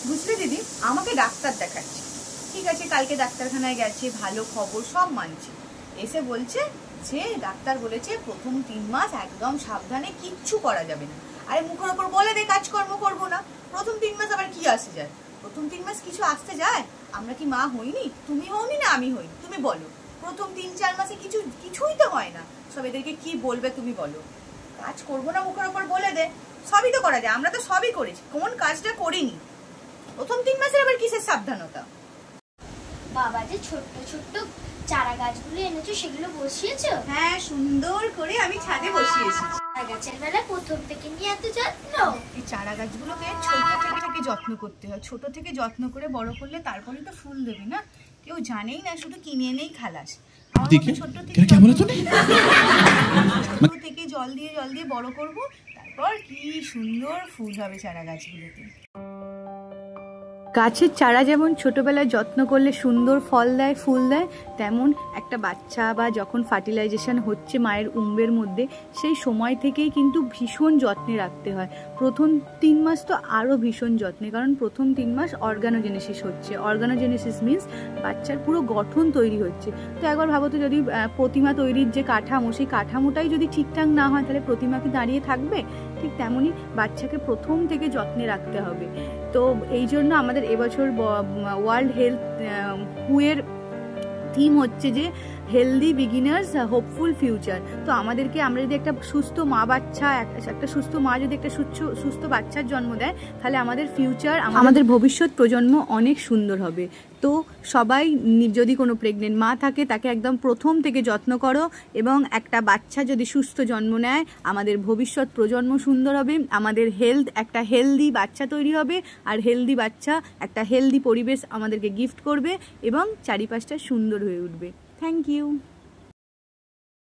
বুঝলে দিদি, আমাকে ডাক্তার দেখাচ্ছে, ঠিক আছে, কালকে ডাক্তারখানায় গেছে, ভালো খবর, সব মানছে। এসে বলছে যে ডাক্তার বলেছে প্রথম 3 মাস একদম সাবধানে, কিচ্ছু করা যাবে না। আরে মুখের ওপর বলে দে কাজকর্ম করবো না, প্রথম 3 মাস আবার কি আসে যায়? প্রথম 3 মাস কিছু আসতে যায়? আমরা কি মা হইনি? তুমি হওনি না আমি হই? তুমি বলো, প্রথম 3-4 মাসে কিছুই তো হয় না। সব এদেরকে কি বলবে তুমি বলো? কাজ করবো না মুখের ওপর বলে দে, সবই তো করা যায়, আমরা তো সবই করেছি, কোন কাজটা করিনি? প্রথম 3 মাসের আবার কিসের সাবধানতা? বাবা যে ছোট্ট ছোট্ট চারা গাছগুলো এনেছো সেগুলো বসিয়েছো? হ্যাঁ, সুন্দর করে আমি ছাদে বসিয়েছি। গাছের বেলা প্রথম থেকে নিয়ে এত যত্ন? এই চারা গাছগুলোকে ছোট থেকে যত্ন করতে হয়, ছোট থেকে যত্ন করে বড় করলে তারপরে তো ফুল দেবে না। কেউ জানেই না, শুধু কিনে এনেই খালাস। ছোট থেকে জল দিয়ে বড় করব, তারপর কি সুন্দর ফুল হবে চারা গাছগুলোতে। গাছের চারা যেমন ছোটবেলায় যত্ন করলে সুন্দর ফল দেয়, ফুল দেয়, তেমন একটা বাচ্চা বা যখন ফার্টিলাইজেশন হচ্ছে মায়ের উম্বের মধ্যে, সেই সময় থেকেই কিন্তু ভীষণ যত্নে রাখতে হয়। প্রথম 3 মাস তো আরও ভীষণ যত্নে, কারণ প্রথম 3 মাস অর্গানোজেনেসিস হচ্ছে। অর্গানোজেনেসিস মিনস বাচ্চার পুরো গঠন তৈরি হচ্ছে। তো একবার ভাবো তো, যদি প্রতিমা তৈরির যে কাঠামো, সেই কাঠামোটাই যদি ঠিকঠাক না হয়, তাহলে প্রতিমা কি দাঁড়িয়ে থাকবে? ঠিক তেমনই বাচ্চাকে প্রথম থেকে যত্নে রাখতে হবে। তো এই জন্য আমাদের এবছর ওয়ার্ল্ড হেলথ এর থিম হচ্ছে যে হেলদি বিগিনার্স হোপফুল ফিউচার। তো আমরা যদি একটা সুস্থ মা বাচ্চা, একটা সুস্থ মা যদি একটা সুস্থ বাচ্চার জন্ম দেয়, তাহলে আমাদের ফিউচার, আমাদের ভবিষ্যৎ প্রজন্ম অনেক সুন্দর হবে। তো সবাই যদি কোনো প্রেগনেন্ট মা থাকে, তাকে একদম প্রথম থেকে যত্ন করো, এবং একটা বাচ্চা যদি সুস্থ জন্ম নেয়, আমাদের ভবিষ্যৎ প্রজন্ম সুন্দর হবে, আমাদের একটা হেলদি বাচ্চা তৈরি হবে, আর হেলদি বাচ্চা একটা হেলদি পরিবেশ আমাদেরকে গিফট করবে, এবং চারিপাশটা সুন্দর হয়ে উঠবে। Thank you.